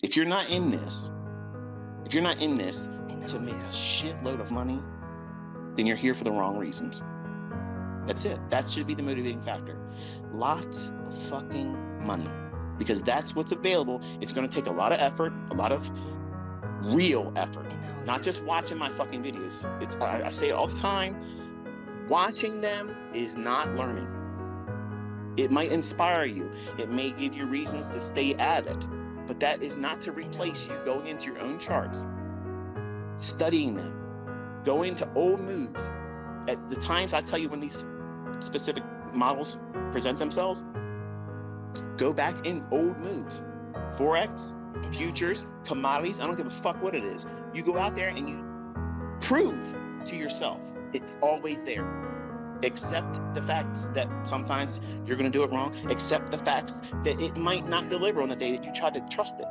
If you're not in this, to make a shitload of money, then you're here for the wrong reasons. That's it. That should be the motivating factor. Lots of fucking money. Because that's what's available. It's going to take a lot of effort, a lot of real effort. Not just watching my fucking videos. I say it all the time. Watching them is not learning. It might inspire you. It may give you reasons to stay at it. But that is not to replace you going into your own charts, studying them, going to old moves. At the times I tell you when these specific models present themselves, go back in old moves. Forex, futures, commodities, I don't give a fuck what it is. You go out there and you prove to yourself it's always there. Accept the facts that sometimes you're going to do it wrong. Accept the facts that it might not deliver on the day that you try to trust it.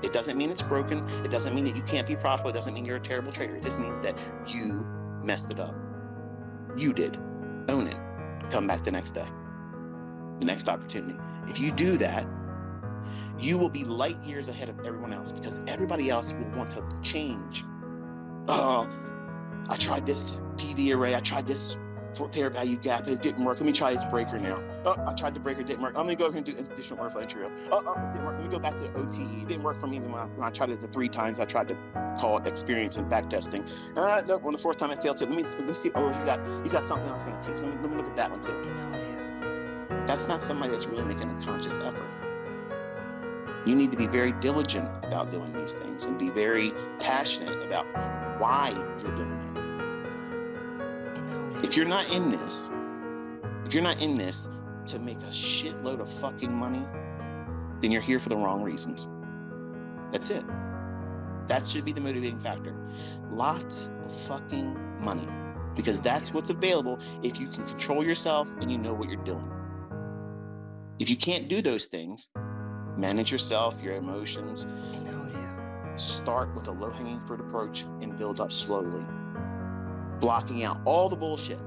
It doesn't mean it's broken. It doesn't mean that you can't be profitable. It doesn't mean you're a terrible trader. It just means that you messed it up. You did. Own it. Come back the next day. The next opportunity. If you do that, you will be light years ahead of everyone else because everybody else will want to change. I tried this PV array. I tried this fair value gap and it didn't work. Let me try this breaker now. I tried the breaker, didn't work. I'm going to go over here and do institutional order flow entry. It didn't work. Let me go back to the OTE. It didn't work for me when I tried it the 3 times. I tried to call it experience and back testing. Nope, on the 4th time it failed too. Let me see. Oh, he's got something else going to teach. Let me look at that one too. That's not somebody that's really making a conscious effort. You need to be very diligent about doing these things and be very passionate about why you're doing it. If you're not in this to make a shitload of fucking money, then you're here for the wrong reasons. That's it. That should be the motivating factor. Lots of fucking money. Because that's what's available if you can control yourself and you know what you're doing. If you can't do those things, manage yourself, your emotions, start with a low-hanging fruit approach and build up slowly. Blocking out all the bullshit.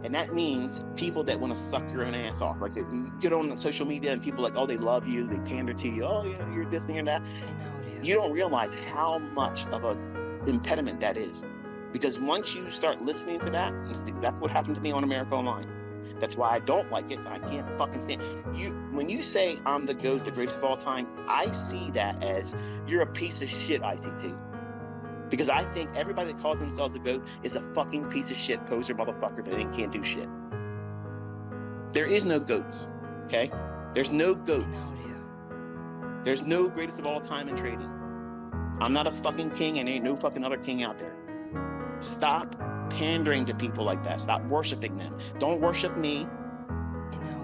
And that means people that want to suck your own ass off. Like you get on social media and people like, oh, they love you, they pander to you, oh, yeah, you're this and you're that. You don't realize how much of an impediment that is. Because once you start listening to that, this is exactly what happened to me on America Online. That's why I don't like it. I can't fucking stand you. When you say I'm the GOAT, the greatest of all time, I see that as you're a piece of shit, ICT. Because I think everybody that calls themselves a GOAT is a fucking piece of shit poser motherfucker that they can't do shit. There is no GOATs, okay? There's no GOATs. There's no greatest of all time in trading. I'm not a fucking king and ain't no fucking other king out there. Stop pandering to people like that. Stop worshiping them. Don't worship me.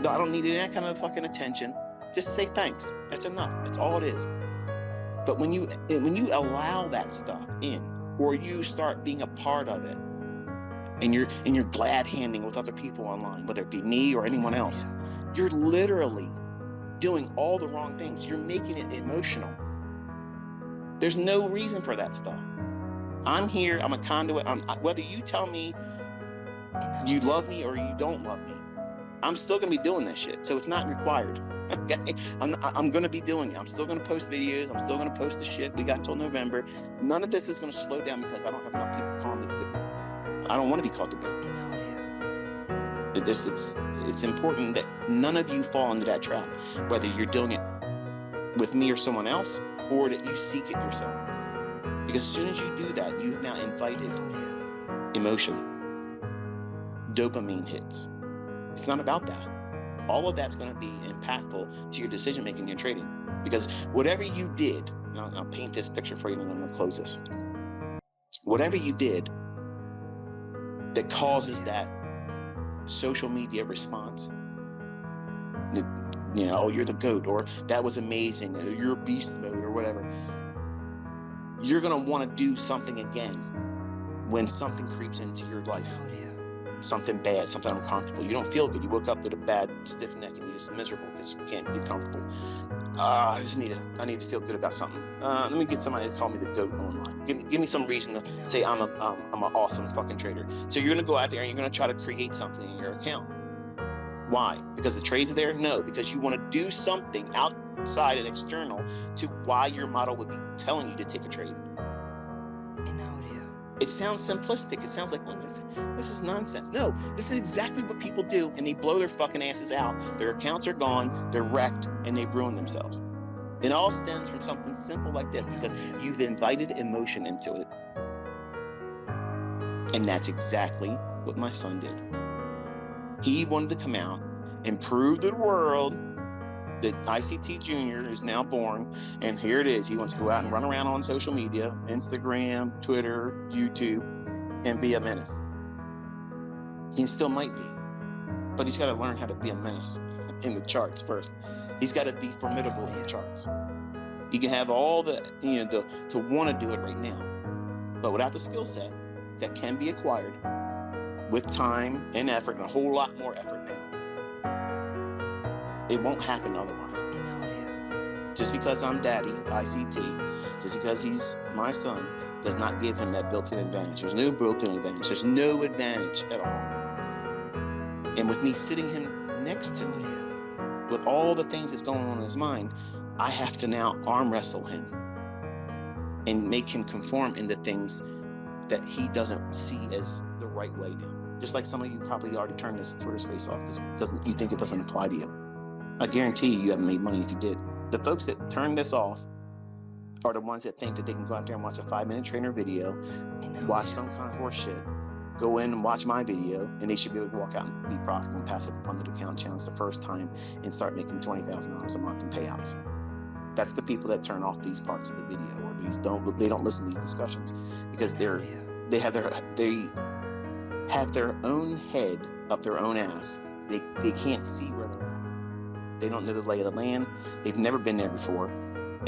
No, I don't need that kind of fucking attention. Just say thanks. That's enough. That's all it is. But when you allow that stuff in, or you start being a part of it, and you're glad handing with other people online, whether it be me or anyone else, you're literally doing all the wrong things. You're making it emotional. There's no reason for that stuff. I'm here. I'm a conduit. Whether you tell me you love me or you don't love me, I'm still going to be doing this shit. So it's not required. Okay? I'm going to be doing it. I'm still going to post videos. I'm still going to post the shit. We got until November. None of this is going to slow down because I don't have enough people calling me the GOAT. I don't want to be called the GOAT. It's important that none of you fall into that trap, whether you're doing it with me or someone else, or that you seek it yourself. Because as soon as you do that, you've now invited emotion. Dopamine hits. It's not about that. All of that's going to be impactful to your decision making in your trading. Because whatever you did, and I'll paint this picture for you and then we'll close this. Whatever you did that causes that social media response, oh, you're the GOAT, or that was amazing, or you're a beast mode, or whatever, you're going to want to do something again when something creeps into your life. Something bad, something uncomfortable. You don't feel good. You woke up with a bad stiff neck and you're just miserable because you can't get comfortable. I need to feel good about something. Let me get somebody to call me the GOAT online. Give me some reason to say I'm an awesome fucking trader. So you're going to go out there and you're going to try to create something in your account. Why? Because the trade's there? No, because you want to do something outside and external to why your model would be telling you to take a trade. It sounds simplistic. It sounds like, well, this is nonsense. No, this is exactly what people do, and they blow their fucking asses out. Their accounts are gone, they're wrecked, and they've ruined themselves. It all stems from something simple like this, because you've invited emotion into it. And that's exactly what my son did. He wanted to come out and prove to the world that ICT Junior is now born, and here it is. He wants to go out and run around on social media, Instagram, Twitter, YouTube, and be a menace. He still might be, but he's got to learn how to be a menace in the charts first. He's got to be formidable in the charts. He can have all the, to want to do it right now, but without the skill set that can be acquired with time and effort, and a whole lot more effort now, it won't happen otherwise. Just because I'm daddy, ICT, just because he's my son, does not give him that built-in advantage. There's no built-in advantage. There's no advantage at all. And with me sitting him next to me, with all the things that's going on in his mind, I have to now arm wrestle him and make him conform into things that he doesn't see as the right way now. Just like some of you probably already turned this Twitter space off because you think it doesn't apply to you. I guarantee you haven't made money if you did. The folks that turn this off are the ones that think that they can go out there and watch a 5-minute trainer video, watch some kind of horse shit, go in and watch my video, and they should be able to walk out and be profitable and passive funded account challenge the first time and start making $20,000 a month in payouts. That's the people that turn off these parts of the video, or they don't listen to these discussions because they have their own head up their own ass. They can't see where they're at. They don't know the lay of the land. They've never been there before,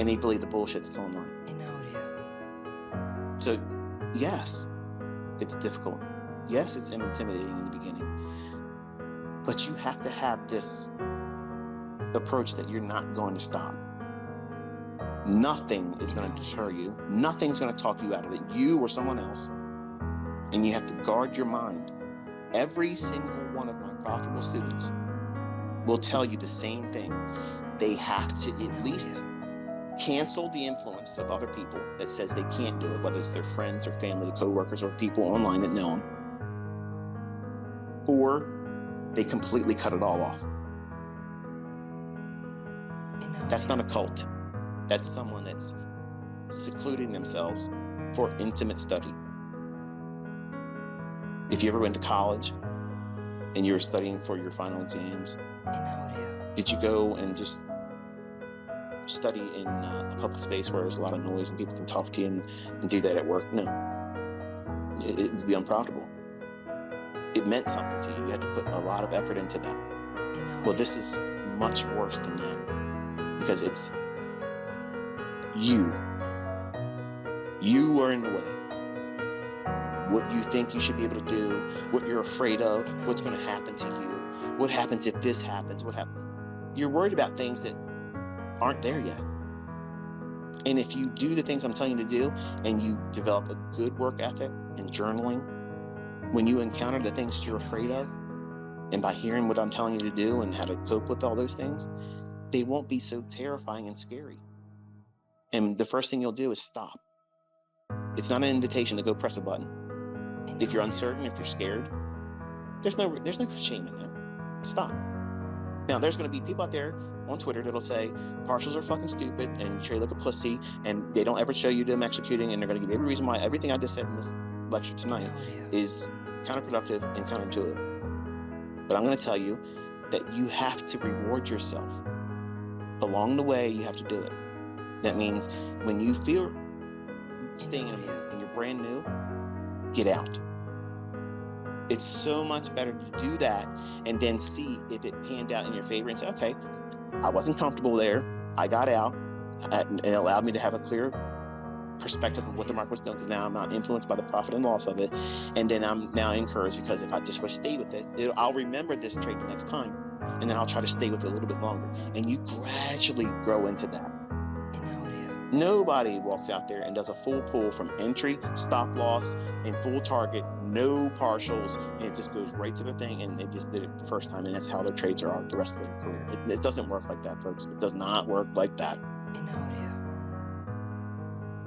and they believe the bullshit that's online. So, yes, it's difficult. Yes, it's intimidating in the beginning, but you have to have this approach that you're not going to stop. Nothing is going to deter you. Nothing's going to talk you out of it, you or someone else. And you have to guard your mind. Every single one of my profitable students will tell you the same thing. They have to at least cancel the influence of other people that says they can't do it, whether it's their friends or family, co-workers, or people online that know them, or they completely cut it all off. That's not a cult. That's someone that's secluding themselves for intimate study. If you ever went to college and you were studying for your final exams, did you go and just study in a public space where there's a lot of noise and people can talk to you and do that at work? No. It would be unprofitable. It meant something to you. You had to put a lot of effort into that. Well, this is much worse than that, because it's you. You are in the way. What you think you should be able to do, what you're afraid of, what's going to happen to you, what happens if this happens, what happens. You're worried about things that aren't there yet. And if you do the things I'm telling you to do, and you develop a good work ethic and journaling, when you encounter the things that you're afraid of, and by hearing what I'm telling you to do and how to cope with all those things, they won't be so terrifying and scary. And the first thing you'll do is stop. It's not an invitation to go press a button. If you're uncertain, if you're scared, there's no shame in that. Stop. Now, there's going to be people out there on Twitter that'll say partials are fucking stupid and you trade like a pussy, and they don't ever show you them executing, and they're going to give you every reason why everything I just said in this lecture tonight is counterproductive and counterintuitive. But I'm going to tell you that you have to reward yourself. Along the way, you have to do it. That means when you feel staying in a mood and you're brand new, get out. It's so much better to do that and then see if it panned out in your favor and say, okay, I wasn't comfortable there. I got out, and it allowed me to have a clear perspective of what the market was doing, because now I'm not influenced by the profit and loss of it. And then I'm now encouraged, because if I just would stay with it, I'll remember this trade the next time, and then I'll try to stay with it a little bit longer. And you gradually grow into that. Nobody walks out there and does a full pull from entry, stop loss, and full target, no partials, and it just goes right to the thing, and they just did it the first time, and that's how their trades are the rest of their career. It doesn't work like that, folks. It does not work like that.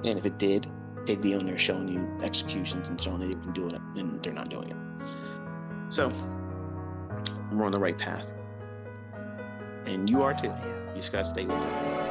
And if it did, they'd be on there showing you executions and showing that they can do it, and they're not doing it. So we're on the right path. And you are too. You just got to stay with it.